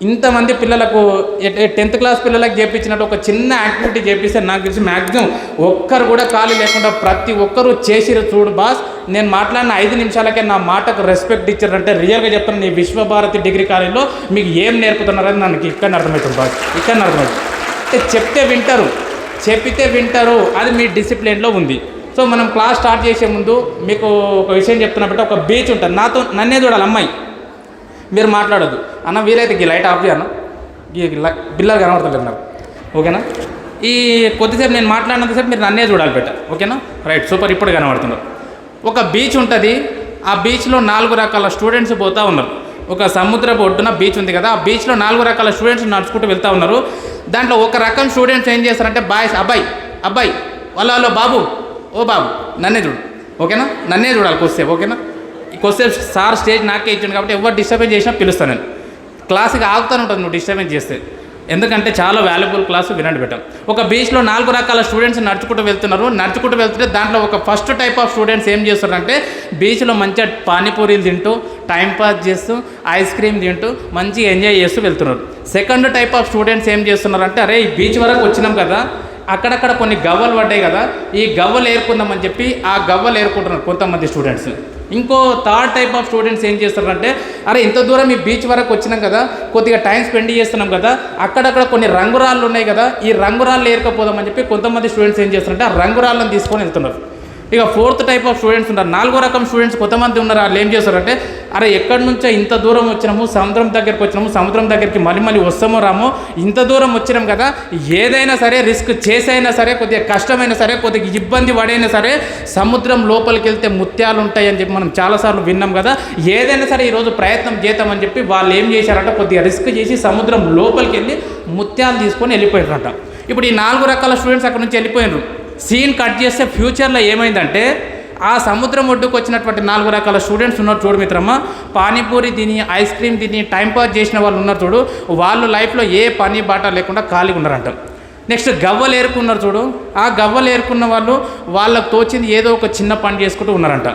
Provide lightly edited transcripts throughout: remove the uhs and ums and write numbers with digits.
ఇంతమంది పిల్లలకు 10th class పిల్లలకు చేయించినట్టు ఒక చిన్న యాక్టివిటీ చేపిస్తే నాకు తెలిసి మ్యాక్సిమం ఒక్కరు కూడా ఖాళీ లేకుండా ప్రతి ఒక్కరూ చేసిరు చూడు బాస్. నేను మాట్లాడిన 5 నిమిషాలకే నా మాటకు రెస్పెక్ట్ ఇచ్చారంటే రియల్గా చెప్తాను, నీ విశ్వభారతి డిగ్రీ కాలేజీలో మీకు ఏం నేర్పుతున్నారని నాకు ఇక్కడ అర్థమవుతుంది బాస్, ఇక్కడ అర్థమవుతుంది. అంటే చెప్తే వింటారు, చెప్పితే వింటారు, అది మీ డిసిప్లిన్లో ఉంది. సో మనం క్లాస్ స్టార్ట్ చేసే ముందు మీకు ఒక విషయం చెప్తున్నప్పుడు ఒక బీచ్ ఉంటుంది, నన్నే చూడాలి అమ్మాయి, మీరు మాట్లాడొద్దు అన్న. వీలైతే ఈ లైట్ ఆఫ్ చేయను, ఈ పిల్లలు కనబడతలేదు నాకు, ఓకేనా? ఈ కొద్దిసేపు నేను మాట్లాడినంతసేపు మీరు నన్నే చూడాలి బెటర్, ఓకేనా? Right, super. ఇప్పుడు కనబడుతున్నారు. ఒక బీచ్ ఉంటుంది, ఆ బీచ్లో 4 రకాల స్టూడెంట్స్ పోతూ ఉన్నారు. ఒక సముద్రపు ఒడ్డున బీచ్ ఉంది కదా, ఆ బీచ్లో 4 రకాల స్టూడెంట్స్ నడుచుకుంటూ వెళ్తూ ఉన్నారు. దాంట్లో ఒక రకం స్టూడెంట్స్ ఏం చేస్తారంటే బాయ్స్, అబ్బాయి వాళ్ళ బాబు, ఓ బాబు నన్నే చూడు, ఓకేనా? నన్నే చూడాలి కొద్దిసేపు, ఓకేనా? కొద్దిసేపు సార్ స్టేజ్ నాకే ఇచ్చాను కాబట్టి ఎవరు డిస్టర్బెన్స్ చేసినా పిలుస్తాను నేను. క్లాస్కి ఆగుతాను ఉంటుంది నువ్వు డిస్టర్బెన్స్ చేస్తే, ఎందుకంటే చాలా వాల్యుబుల్ క్లాసు వినండి పెట్టాం. ఒక బీచ్లో 4 రకాల స్టూడెంట్స్ నడుచుకుంటూ వెళ్తున్నారు. నడుచుకుంటూ వెళ్తుంటే దాంట్లో ఒక ఫస్ట్ టైప్ ఆఫ్ స్టూడెంట్స్ ఏం చేస్తారంటే బీచ్లో మంచిగా పానీపూరీలు తింటూ టైంపాస్ చేస్తూ ఐస్ క్రీమ్ తింటూ మంచిగా ఎంజాయ్ చేస్తూ వెళ్తున్నారు. సెకండ్ టైప్ ఆఫ్ స్టూడెంట్స్ ఏం చేస్తున్నారంటే అరే ఈ బీచ్ వరకు వచ్చినాం కదా, అక్కడక్కడ కొన్ని గవ్వలు పడ్డాయి కదా, ఈ గవ్వలు ఏరుకుందామని చెప్పి ఆ గవ్వలు ఏరుకుంటున్నారు కొంతమంది స్టూడెంట్స్. ఇంకో థర్డ్ టైప్ ఆఫ్ స్టూడెంట్స్ ఏం చేస్తారంటే అరే ఇంత దూరం ఈ బీచ్ వరకు వచ్చినాం కదా, కొద్దిగా టైం స్పెండ్ చేస్తున్నాం కదా, అక్కడక్కడ కొన్ని రంగురాళ్ళు ఉన్నాయి కదా, ఈ రంగురాళ్ళు ఏరుకపోదామని చెప్పి కొంతమంది స్టూడెంట్స్ ఏం చేస్తారంటే ఆ రంగురాళ్ళని తీసుకొని వెళ్తున్నారు. ఇక ఫోర్త్ టైప్ ఆఫ్ స్టూడెంట్స్ ఉన్నారు, 4వ రకం స్టూడెంట్స్ కొంతమంది ఉన్నారు. వాళ్ళు ఏం చేస్తారంటే అరే ఎక్కడి నుంచో ఇంత దూరం వచ్చినాము, సముద్రం దగ్గరికి వచ్చినాము, సముద్రం దగ్గరికి మళ్ళీ వస్తామో రామో, ఇంత దూరం వచ్చినాం కదా, ఏదైనా సరే రిస్క్ చేసైనా సరే, కొద్దిగా కష్టమైనా సరే, కొద్దిగా ఇబ్బంది పడైనా సరే సముద్రం లోపలికి వెళ్తే ముత్యాలు ఉంటాయని చెప్పి మనం చాలాసార్లు విన్నాం కదా, ఏదైనా సరే ఈరోజు ప్రయత్నం చేద్దామని చెప్పి వాళ్ళు ఏం చేశారంటే కొద్దిగా రిస్క్ చేసి సముద్రం లోపలికి వెళ్ళి ముత్యాలు తీసుకొని వెళ్ళిపోయారంట. ఇప్పుడు ఈ 4 రకాల స్టూడెంట్స్ అక్కడ నుంచి వెళ్ళిపోయినారు. సీన్ కట్ చేస్తే ఫ్యూచర్లో ఏమైందంటే ఆ సముద్రం ఒడ్డుకు వచ్చినటువంటి 4 రకాల స్టూడెంట్స్ ఉన్నారు చూడు మిత్రమా, పానీపూరి తిని ఐస్ క్రీమ్ తిని టైంపాస్ చేసిన వాళ్ళు ఉన్నారు చూడు, వాళ్ళు లైఫ్లో ఏ పని బాట లేకుండా ఖాళీగా ఉన్నారంట. నెక్స్ట్ గవ్వలు ఏరుకున్నారు చూడు, ఆ గవ్వలు ఏరుకున్న వాళ్ళు వాళ్ళకు తోచింది ఏదో ఒక చిన్న పని చేసుకుంటూ ఉన్నారంట.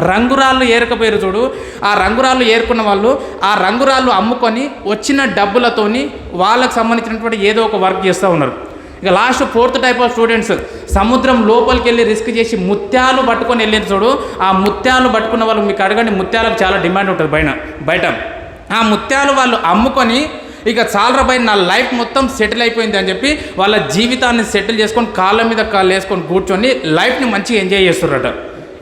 రంగురాళ్ళు ఏరకపోయారు చూడు, ఆ రంగురాళ్ళు ఏరుకున్న వాళ్ళు ఆ రంగురాళ్ళు అమ్ముకొని వచ్చిన డబ్బులతోని వాళ్ళకు సంబంధించినటువంటి ఏదో ఒక వర్క్ చేస్తూ ఉన్నారు. ఇక last 4th type of students సముద్రం లోపలికి వెళ్ళి రిస్క్ చేసి ముత్యాలు పట్టుకొని వెళ్ళారు చూడు, ఆ ముత్యాలు పట్టుకున్న వాళ్ళు మీకు అడగండి, ముత్యాలకు చాలా డిమాండ్ ఉంటుంది బయట. ఆ ముత్యాలు వాళ్ళు అమ్ముకొని ఇక చాలరా బయట నా లైఫ్ మొత్తం సెటిల్ అయిపోయింది అని చెప్పి వాళ్ళ జీవితాన్ని సెటిల్ చేసుకొని కాళ్ళ మీద కాళ్ళు వేసుకొని కూర్చొని లైఫ్ని మంచిగా ఎంజాయ్ చేస్తున్నారట.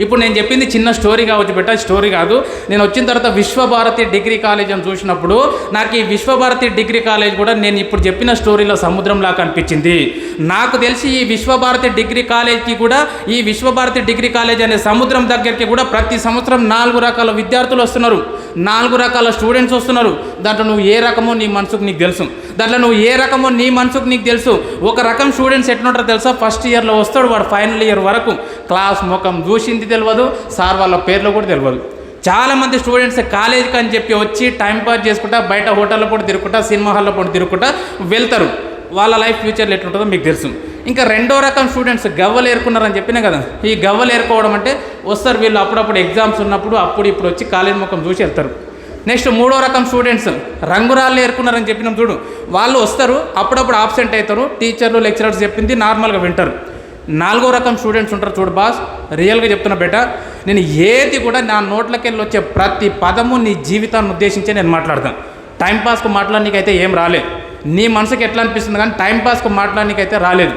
ఇప్పుడు నేను చెప్పింది చిన్న స్టోరీ కావచ్చు బెట్ట, స్టోరీ కాదు. నేను వచ్చిన తర్వాత విశ్వభారతి డిగ్రీ కాలేజ్ అని చూసినప్పుడు నాకు ఈ విశ్వభారతి డిగ్రీ కాలేజ్ కూడా నేను ఇప్పుడు చెప్పిన స్టోరీలో సముద్రంలా కనిపించింది. నాకు తెలిసి ఈ విశ్వభారతి డిగ్రీ కాలేజ్కి కూడా, ఈ విశ్వభారతి డిగ్రీ కాలేజ్ అనే సముద్రం దగ్గరికి కూడా ప్రతి సంవత్సరం 4 రకాల విద్యార్థులు వస్తున్నారు, 4 రకాల స్టూడెంట్స్ వస్తున్నారు. దాంట్లో నువ్వు ఏ రకమో నీ మనసుకు నీకు తెలుసు, నీకు తెలుసు. ఒక రకం స్టూడెంట్స్ ఎట్లుంటారో తెలుసా, ఫస్ట్ ఇయర్లో వస్తాడు, వాడు ఫైనల్ ఇయర్ వరకు క్లాస్ ముఖం చూసింది తెలియదు, సార్ వాళ్ళ పేర్లు కూడా తెలియదు. చాలామంది స్టూడెంట్స్ కాలేజీకి అని చెప్పి వచ్చి టైంపాస్ చేసుకుంటా బయట హోటల్లో కూడా తిరుగుకుంటా సినిమా హాల్లో కూడా తిరుగుకుంటా వెళ్తారు. వాళ్ళ లైఫ్ ఫ్యూచర్లో ఎట్లుంటుందో మీకు తెలుసు. ఇంకా 2వ రకం స్టూడెంట్స్ గవ్వలు ఏరుకున్నారని చెప్పినా కదా, ఈ గవ్వలు ఏరుకోవడం అంటే వస్తారు వీళ్ళు అప్పుడప్పుడు ఎగ్జామ్స్ ఉన్నప్పుడు ఇప్పుడు వచ్చి కాలేజీ ముఖం చూసి వెళ్తారు. నెక్స్ట్ 3వ రకం స్టూడెంట్స్ రంగురాళ్ళు ఏరుకున్నారని చెప్పినాం చూడు, వాళ్ళు వస్తారు అప్పుడప్పుడు ఆబ్సెంట్ అవుతారు, టీచర్లు లెక్చరర్స్ చెప్పింది నార్మల్గా వింటారు. 4వ రకం స్టూడెంట్స్ ఉంటారు చూడు బాస్, రియల్గా చెప్తున్నా బేట, నేను ఏది కూడా నా నోట్లకి వెళ్ళి వచ్చే ప్రతి పదము నీ జీవితాన్ని ఉద్దేశించే నేను మాట్లాడతాను. టైంపాస్కు మాట్లాడనీకైతే ఏం రాలేదు, నీ మనసుకి ఎట్లా అనిపిస్తుంది కానీ టైంపాస్కు మాట్లాడనీకైతే రాలేదు.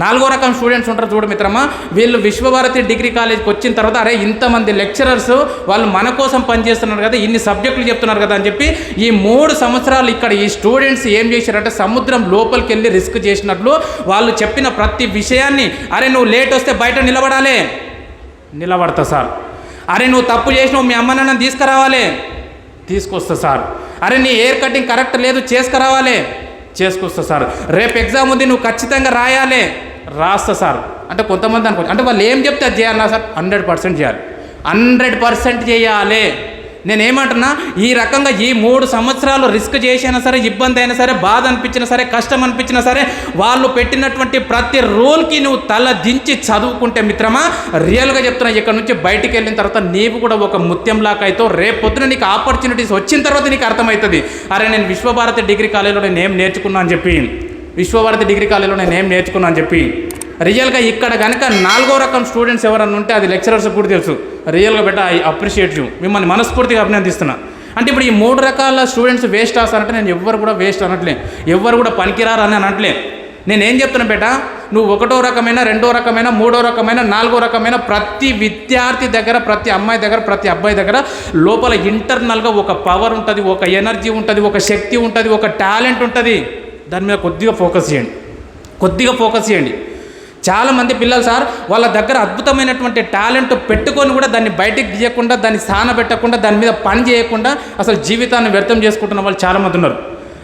4వ రకం స్టూడెంట్స్ ఉంటారు చూడు మిత్రమా, వీళ్ళు విశ్వభారతి డిగ్రీ కాలేజ్కి వచ్చిన తర్వాత అరే ఇంతమంది లెక్చరర్స్ వాళ్ళు మన కోసం పనిచేస్తున్నారు కదా, ఇన్ని సబ్జెక్టులు చెప్తున్నారు కదా అని చెప్పి ఈ 3 సంవత్సరాలు ఇక్కడ ఈ స్టూడెంట్స్ ఏం చేశారంటే సముద్రం లోపలికి వెళ్ళి రిస్క్ చేసినట్లు వాళ్ళు చెప్పిన ప్రతి విషయాన్ని, అరే నువ్వు లేట్ వస్తే బయట నిలబడతా సార్, అరే నువ్వు తప్పు చేసినావు మీ అమ్మ నాన్నని తీసుకొస్తా సార్, అరే నీ హెయిర్ కటింగ్ కరెక్ట్ లేదు చేసుకొస్తా సార్, రేపు ఎగ్జామ్ ఉంది నువ్వు ఖచ్చితంగా రాస్తా సార్. అంటే కొంతమంది అనుకోవచ్చు అంటే వాళ్ళు ఏం చెప్తే అది చేయాలా సార్, 100% చేయాలి. నేనేమంటున్నా, ఈ రకంగా ఈ 3 సంవత్సరాలు రిస్క్ చేసినా సరే, ఇబ్బంది అయినా సరే, బాధ అనిపించినా సరే, కష్టం అనిపించినా సరే, వాళ్ళు పెట్టినటువంటి ప్రతి రూల్కి నువ్వు తల దించి చదువుకుంటే మిత్రమా, రియల్గా చెప్తున్నా, ఇక్కడ నుంచి బయటికి వెళ్ళిన తర్వాత నీవు కూడా ఒక ముత్యంలాగా అవుతావు. రేపు పొద్దున నీకు ఆపర్చునిటీస్ వచ్చిన తర్వాత నీకు అర్థమవుతుంది, అరే నేను విశ్వభారతి డిగ్రీ కాలేజీలో నేను ఏం నేర్చుకున్నా అని చెప్పి, విశ్వభారతి డిగ్రీ కాలేజీలో నేను ఏం నేర్చుకున్నా అని చెప్పి. రియల్గా ఇక్కడ కనుక 4వ రకం స్టూడెంట్స్ ఎవరన్నా ఉంటే అది లెక్చరర్స్ కూడా తెలుసు. రియల్గా బెట ఐ అప్రిషియేట్ యూ, మిమ్మల్ని మనస్ఫూర్తిగా అభినందిస్తున్నా. అంటే ఇప్పుడు ఈ 3 రకాల స్టూడెంట్స్ వేస్ట్ ఆస్తారంటే నేను ఎవ్వరు కూడా వేస్ట్ అనట్లే, ఎవ్వరు కూడా పనికిరారు అని అనట్లే. నేనేం చెప్తున్నా బేట, నువ్వు 1వ రకమైన, 2వ రకమైన, 3వ రకమైన, 4వ రకమైన ప్రతి విద్యార్థి దగ్గర, ప్రతి అమ్మాయి దగ్గర, ప్రతి అబ్బాయి దగ్గర లోపల ఇంటర్నల్గా ఒక పవర్ ఉంటుంది, ఒక ఎనర్జీ ఉంటుంది, ఒక శక్తి ఉంటుంది, ఒక టాలెంట్ ఉంటుంది. దాని మీద కొద్దిగా ఫోకస్ చేయండి. చాలామంది పిల్లలు సార్ వాళ్ళ దగ్గర అద్భుతమైనటువంటి టాలెంట్ పెట్టుకొని కూడా దాన్ని బయటికి తీయకుండా, దాన్ని స్థాన పెట్టకుండా, దాని మీద పని చేయకుండా అసలు జీవితాన్ని వ్యర్థం చేసుకుంటున్న వాళ్ళు చాలామంది ఉన్నారు.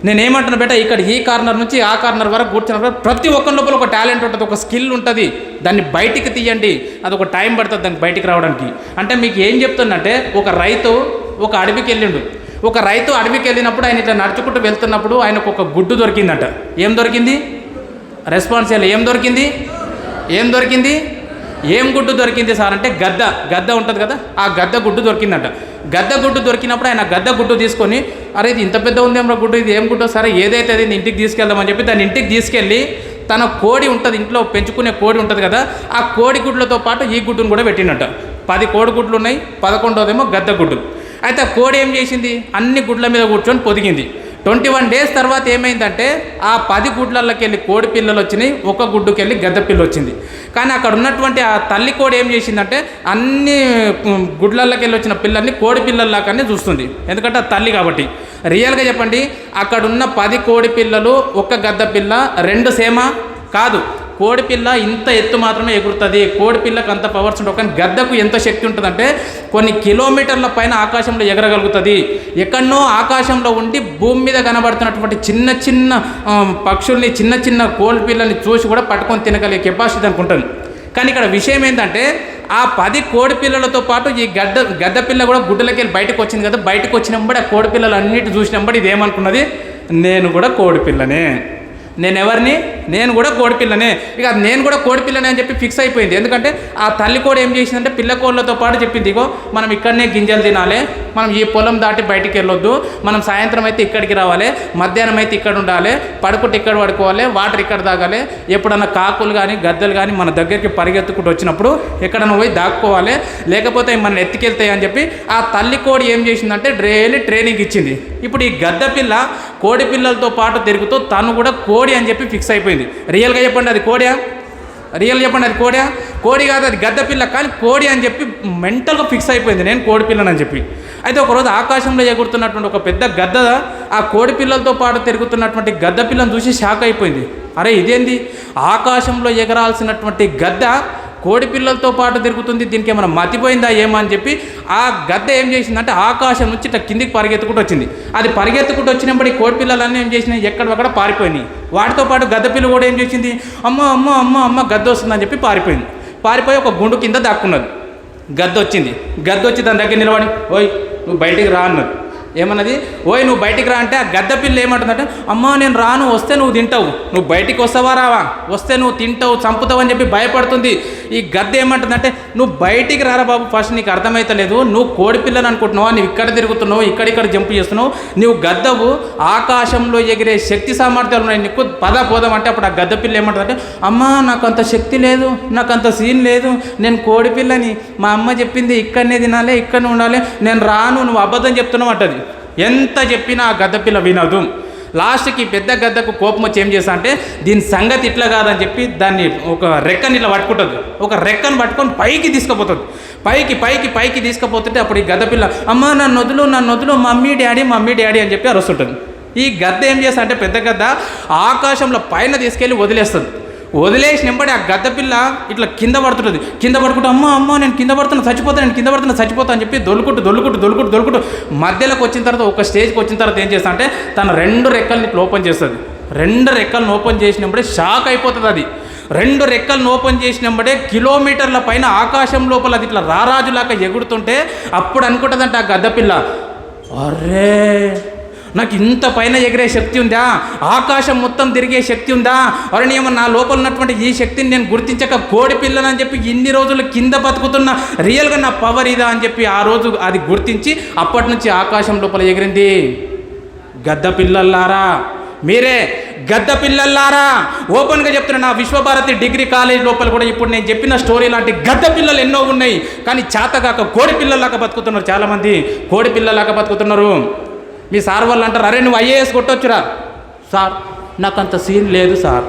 నేనేమంటున్నా బేట, ఇక్కడ ఈ కార్నర్ నుంచి ఆ కార్నర్ వరకు కూర్చున్న ప్రతి ఒక్కరి లోపల ఒక టాలెంట్ ఉంటుంది, ఒక స్కిల్ ఉంటుంది. దాన్ని బయటికి తీయండి, అది ఒక టైం పడుతుంది దానికి బయటికి రావడానికి. అంటే మీకు ఏం చెప్తున్నంటే, ఒక రైతు ఒక అడవికి వెళ్ళిండు. ఒక రైతు అడవికి వెళ్ళినప్పుడు ఆయన ఇట్లా నడుచుకుంటూ వెళ్తున్నప్పుడు ఆయనకు ఒక గుడ్డు దొరికిందట. ఏం దొరికింది? రెస్పాన్స్ చేయాలి. ఏం దొరికింది? ఏం గుడ్డు దొరికింది సార్ అంటే గద్ద ఉంటుంది కదా, ఆ గద్ద గుడ్డు దొరికిందట. గద్ద గుడ్డు దొరికినప్పుడు ఆయన గద్ద గుడ్డు తీసుకొని, అరే ఇది ఇంత పెద్ద ఉందేమో గుడ్డు, ఇది ఏం గుడ్డు, సరే ఏదైతే అది ఇంటికి తీసుకెళ్దామని చెప్పి దాన్ని ఇంటికి తీసుకెళ్ళి తన కోడి ఉంటుంది, ఇంట్లో పెంచుకునే కోడి ఉంటుంది కదా, ఆ కోడి గుడ్లతో పాటు ఈ గుడ్డును కూడా పెట్టినట్ట. 10 కోడి గుడ్లు ఉన్నాయి, 11వదేమో గద్ద గుడ్డు. అయితే ఆ కోడి ఏం చేసింది, అన్ని గుడ్ల మీద కూర్చొని పొదిగింది. 21 డేస్ తర్వాత ఏమైందంటే, ఆ 10 గుడ్లకి వెళ్ళి కోడి పిల్లలు వచ్చినాయి, ఒక గుడ్డుకి వెళ్ళి గద్ద పిల్ల వచ్చింది. కానీ అక్కడ ఉన్నటువంటి ఆ తల్లి కోడి ఏం చేసిందంటే, అన్ని గుడ్లకి వెళ్ళి వచ్చిన పిల్లల్ని కోడి పిల్లల్లాగానే చూస్తుంది, ఎందుకంటే ఆ తల్లి కాబట్టి. రియల్గా చెప్పండి, అక్కడ ఉన్న 10 కోడి పిల్లలు, ఒక గద్ద పిల్ల 2 సేమా కాదు. కోడి పిల్ల ఇంత ఎత్తు మాత్రమే ఎగురుతుంది, కోడి పిల్లకు అంత పవర్స్ ఉంటుంది. కానీ గద్దకు ఎంత శక్తి ఉంటుందంటే, కొన్ని కిలోమీటర్ల పైన ఆకాశంలో ఎగరగలుగుతుంది. ఎక్కడనో ఆకాశంలో ఉండి భూమి మీద కనబడుతున్నటువంటి చిన్న చిన్న పక్షుల్ని, చిన్న చిన్న కోడి పిల్లల్ని చూసి కూడా పట్టుకొని తినగలిగే కెపాసిటీ అనుకుంటుంది. కానీ ఇక్కడ విషయం ఏంటంటే, ఆ 10 కోడి పిల్లలతో పాటు ఈ గద్ద పిల్ల కూడా గుడ్డలకి వెళ్ళి బయటకు వచ్చింది కదా. బయటకు వచ్చినప్పుడు ఆ కోడి పిల్లలు అన్నిటి చూసినప్పుడు ఇది ఏమనుకున్నది, నేను కూడా కోడి పిల్లనే, నేను కూడా కోడిపిల్లనే. ఇక నేను కూడా కోడిపిల్లనే అని చెప్పి ఫిక్స్ అయిపోయింది. ఎందుకంటే ఆ తల్లి కోడి ఏం చేసిందంటే, పిల్ల కోళ్ళతో పాటు చెప్పింది, ఇగో మనం ఇక్కడనే గింజలు తినాలి, మనం ఈ పొలం దాటి బయటికి వెళ్ళొద్దు, మనం సాయంత్రం అయితే ఇక్కడికి రావాలి, మధ్యాహ్నం అయితే ఇక్కడ ఉండాలి, పడుకుంటే ఇక్కడ పడుకోవాలి, వాటర్ ఇక్కడ తాగాలి. ఎప్పుడన్నా కాకులు కానీ గద్దలు కానీ మన దగ్గరికి పరిగెత్తుకుంటూ వచ్చినప్పుడు ఎక్కడన్నా పోయి దాక్కోవాలి, లేకపోతే మనం ఎత్తుకెళ్తాయి అని చెప్పి ఆ తల్లి కోడి ఏం చేసిందంటే డైలీ ట్రైనింగ్ ఇచ్చింది. ఇప్పుడు ఈ గద్ద పిల్ల కోడి పిల్లలతో పాటు తిరుగుతూ తను కూడా కోడి అని చెప్పి ఫిక్స్ అయిపోయింది. రియల్గా చెప్పండి, అది కోడియా? కోడి కాదు, అది గద్ద పిల్ల. కానీ కోడి అని చెప్పి మెంటల్గా ఫిక్స్ అయిపోయింది, నేను కోడి పిల్లని చెప్పి. అయితే ఒకరోజు ఆకాశంలో ఎగురుతున్నటువంటి ఒక పెద్ద గద్ద ఆ కోడి పిల్లలతో పాటు తిరుగుతున్నటువంటి గద్ద పిల్లని చూసి షాక్ అయిపోయింది. అరే ఇదేంది, ఆకాశంలో ఎగరాల్సినటువంటి గద్ద కోడి పిల్లలతో పాటు తిరుగుతుంది, దీనికి ఏమైనా మతిపోయిందా ఏమో అని చెప్పి ఆ గద్ద ఏం చేసిందంటే ఆకాశం నుంచి ఇట్లా కిందికి పరిగెత్తుకుంటూ వచ్చింది. అది పరిగెత్తుకుంటూ వచ్చినప్పుడు ఈ కోడి పిల్లలన్నీ ఏం చేసినాయి, ఎక్కడొక్కడ పారిపోయినాయి. వాటితో పాటు గద్ద పిల్ల కూడా ఏం చేసింది, అమ్మ గద్ద వస్తుందని చెప్పి పారిపోయి ఒక గుండు కింద దాక్కున్నది. గద్ద వచ్చి దాని దగ్గర నిలబడి, ఓయ్ నువ్వు బయటికి రా అన్నది. ఏమన్నది, ఓయ్ నువ్వు బయటికి రా అంటే ఆ గద్ద పిల్ల ఏమంటుందంటే, అమ్మ నేను రాను, వస్తే నువ్వు తింటావు, నువ్వు బయటికి వస్తావా రావా, వస్తే నువ్వు తింటావు చంపుతావు అని చెప్పి భయపడుతుంది. ఈ గద్ద ఏమంటుందంటే, నువ్వు బయటికి రారా బాబు, ఫస్ట్ నీకు అర్థమవుతలేదు, నువ్వు కోడి పిల్లని అనుకుంటున్నావా, నువ్వు ఇక్కడ తిరుగుతున్నావు, ఇక్కడిక్కడ జంప్ చేస్తున్నావు, నువ్వు గద్దవు, ఆకాశంలో ఎగిరే శక్తి సామర్థ్యాలు ఉన్నాయి నీకు, పోదాం అంటే అప్పుడు ఆ గద్ద పిల్ల ఏమంటుందంటే, అమ్మ నాకు అంత శక్తి లేదు, నాకు అంత సీన్ లేదు, నేను కోడి పిల్లని, మా అమ్మ చెప్పింది ఇక్కడనే తినాలి, ఇక్కడనే ఉండాలి, నేను రాను, నువ్వు అబద్ధం చెప్తున్నావు అంటది. ఎంత చెప్పినా ఆ గద్ద పిల్ల వినదు. లాస్ట్కి పెద్ద గద్దకు కోపం వచ్చి ఏం చేస్తా అంటే, దీని సంగతి ఇట్లా కాదని చెప్పి దాన్ని ఒక రెక్కని ఇట్లా పట్టుకుంటుంది, ఒక రెక్కను పట్టుకొని పైకి తీసుకుపోతుంది. పైకి తీసుకుపోతుంటే అప్పుడు ఈ గద్ద పిల్ల, అమ్మ నన్ను వదులు మమ్మీ డాడీ అని చెప్పి అరుస్తుంటుంది. ఈ గద్ద ఏం చేస్తా అంటే, పెద్ద గద్ద ఆకాశంలో పైన తీసుకెళ్ళి వదిలేసినప్పుడు ఆ గద్ద పిల్ల ఇట్లా కింద పడుకుంటూ అమ్మ నేను కింద పడుతున్నా చచ్చిపోతా అని చెప్పి దొల్లుకుంటూ మధ్యలోకి వచ్చిన తర్వాత, ఒక స్టేజ్కి వచ్చిన తర్వాత ఏం చేస్తా అంటే, తన 2 రెక్కల్ని ఓపెన్ చేస్తుంది. 2 రెక్కలను ఓపెన్ చేసినప్పుడే షాక్ అయిపోతుంది. అది 2 రెక్కలను ఓపెన్ చేసినప్పుడే కిలోమీటర్ల పైన ఆకాశం లోపల అది ఇట్లా రారాజులాగా ఎగురుతుంటే అప్పుడు అనుకుంటుందంట ఆ గద్దపిల్ల, అరే నాకు ఇంత పైన ఎగిరే శక్తి ఉందా, ఆకాశం మొత్తం తిరిగే శక్తి ఉందా, అరే నేను నా లోపల ఉన్నటువంటి ఈ శక్తిని నేను గుర్తించక కోడి పిల్లనని చెప్పి ఇన్ని రోజులు కింద బతుకుతున్న రియల్గా నా పవర్ ఇదా అని చెప్పి ఆ రోజు అది గుర్తించి అప్పటి నుంచి ఆకాశం లోపల ఎగిరింది. గద్ద పిల్లల్లారా, మీరే గద్ద పిల్లల్లారా, ఓపెన్గా చెప్తున్నా, నా విశ్వభారతి డిగ్రీ కాలేజ్ లోపల కూడా ఇప్పుడు నేను చెప్పిన స్టోరీ లాంటి గద్ద పిల్లలు ఎన్నో ఉన్నాయి. కానీ చేతగాక కోడి పిల్లలాగా బతుకుతున్నారు, చాలామంది కోడి పిల్లలాగా బతుకుతున్నారు. మీ సార్ వాళ్ళు అంటారు, అరే నువ్వు ఐఏఎస్ కొట్టొచ్చురా. సార్ నాకు అంత సీన్ లేదు సార్.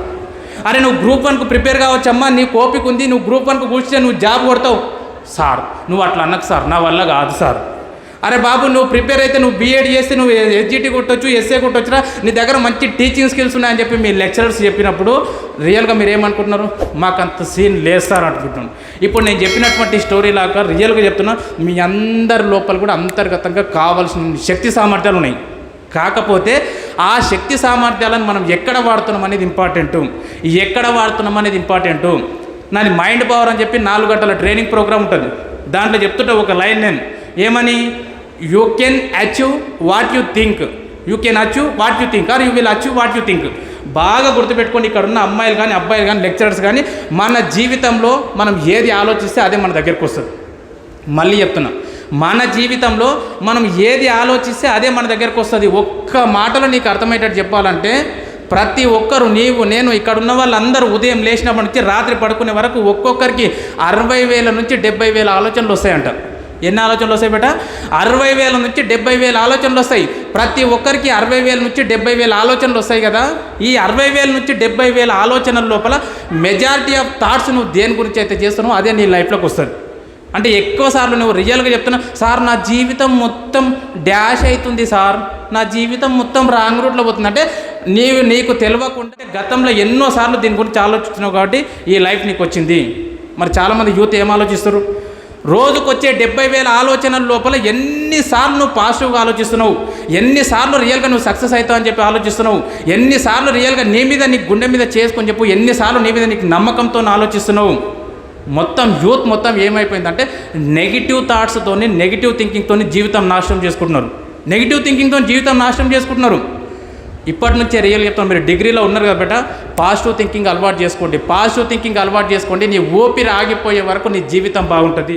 అరే నువ్వు గ్రూప్ 1కు ప్రిపేర్ కావచ్చమ్మా, నీ ఓపిక ఉంది, నువ్వు గ్రూప్ 1కు కూర్చొని నువ్వు జాబ్ కొడతావు. సార్ నువ్వు అట్లా అన్నకు సార్, నా వల్ల కాదు సార్. అరే బాబు నువ్వు ప్రిపేర్ అయితే నువ్వు బీఎడ్ చేస్తే నువ్వు ఎస్జిటి కొట్టొచ్చు, ఎస్ఏ కొట్టొచ్చురా, నీ దగ్గర మంచి టీచింగ్ స్కిల్స్ ఉన్నాయని చెప్పి మీ లెక్చరర్స్ చెప్పినప్పుడు రియల్గా మీరు ఏమనుకుంటున్నారు, మాకు అంత సీన్ లేదు సార్ అనుకుంటున్నాను. ఇప్పుడు నేను చెప్పినటువంటి స్టోరీ లాగా రియల్గా చెప్తున్నా, మీ అందరి లోపల కూడా అంతర్గతంగా కావాల్సిన శక్తి సామర్థ్యాలు ఉన్నాయి. కాకపోతే ఆ శక్తి సామర్థ్యాలను మనం ఎక్కడ వాడుతున్నాం అనేది ఇంపార్టెంటు. ఎక్కడ వాడుతున్నాం అనేది ఇంపార్టెంటు. నాది మైండ్ పవర్ అని చెప్పి 4 గంటల ట్రైనింగ్ ప్రోగ్రామ్ ఉంటుంది. దాంట్లో చెప్తుంటే ఒక లైన్ నేను ఏమని, you can achieve what you think, you can achieve what you think or you will achieve what you think. బాగా గుర్తుపెట్టుకోండి, ఇక్కడ ఉన్న అమ్మాయిలు కానీ అబ్బాయిలు కానీ లెక్చరర్స్ కానీ, మన జీవితంలో మనం ఏది ఆలోచిస్తే అదే మన దగ్గరికి వస్తుంది. మళ్ళీ చెప్తున్నా, మన జీవితంలో మనం ఏది ఆలోచిస్తే అదే మన దగ్గరకు వస్తుంది. ఒక్క మాటలో నీకు అర్థమయ్యేటట్టు చెప్పాలంటే, ప్రతి ఒక్కరు, నీవు నేను ఇక్కడ ఉన్న వాళ్ళందరూ ఉదయం లేచినప్పటి నుంచి రాత్రి పడుకునే వరకు ఒక్కొక్కరికి 60,000 నుంచి 70,000 ఆలోచనలు వస్తాయంట. ఎన్ని ఆలోచనలు వస్తాయి బేట? 60,000 నుంచి 70,000 ఆలోచనలు వస్తాయి. ప్రతి ఒక్కరికి 60,000 నుంచి 70,000 ఆలోచనలు వస్తాయి కదా. ఈ 60,000 నుంచి 70,000 ఆలోచనల లోపల మెజారిటీ ఆఫ్ థాట్స్ నువ్వు దేని గురించి అయితే చేస్తున్నావు అదే నీ లైఫ్లోకి వస్తుంది. అంటే ఎక్కువ సార్లు నువ్వు రియల్గా చెప్తున్నా, సార్ నా జీవితం మొత్తం డాష్ అవుతుంది సార్, నా జీవితం మొత్తం రాంగ్ రూట్లో పోతుంది అంటే నీకు తెలియకుండా గతంలో ఎన్నోసార్లు దీని గురించి ఆలోచిస్తున్నావు కాబట్టి ఈ లైఫ్ నీకు వచ్చింది. మరి చాలామంది యూత్ ఏం ఆలోచిస్తారు, రోజుకొచ్చే 70,000 ఆలోచనల లోపల ఎన్నిసార్లు నువ్వు పాజిటివ్గా ఆలోచిస్తున్నావు, ఎన్నిసార్లు రియల్గా నువ్వు సక్సెస్ అవుతావు అని చెప్పి ఆలోచిస్తున్నావు, ఎన్నిసార్లు రియల్గా నీ మీద నీ గుండె మీద చేసుకొని చెప్పు, ఎన్నిసార్లు నీ మీద నీకు నమ్మకంతో ఆలోచిస్తున్నావు. మొత్తం యూత్ మొత్తం ఏమైపోయిందంటే నెగిటివ్ థాట్స్తోని, నెగిటివ్ థింకింగ్తో జీవితం నాశనం చేసుకుంటున్నారు. నెగిటివ్ థింకింగ్తో జీవితం నాశనం చేసుకుంటున్నారు. ఇప్పటి నుంచే రియల్ చెప్తాను, మీరు డిగ్రీలో ఉన్నారు కాబట్టి పాజిటివ్ థింకింగ్ అలవాటు చేసుకోండి. పాజిటివ్ థింకింగ్ అలవాటు చేసుకోండి, నీ ఊపిరి ఆగిపోయే వరకు నీ జీవితం బాగుంటుంది.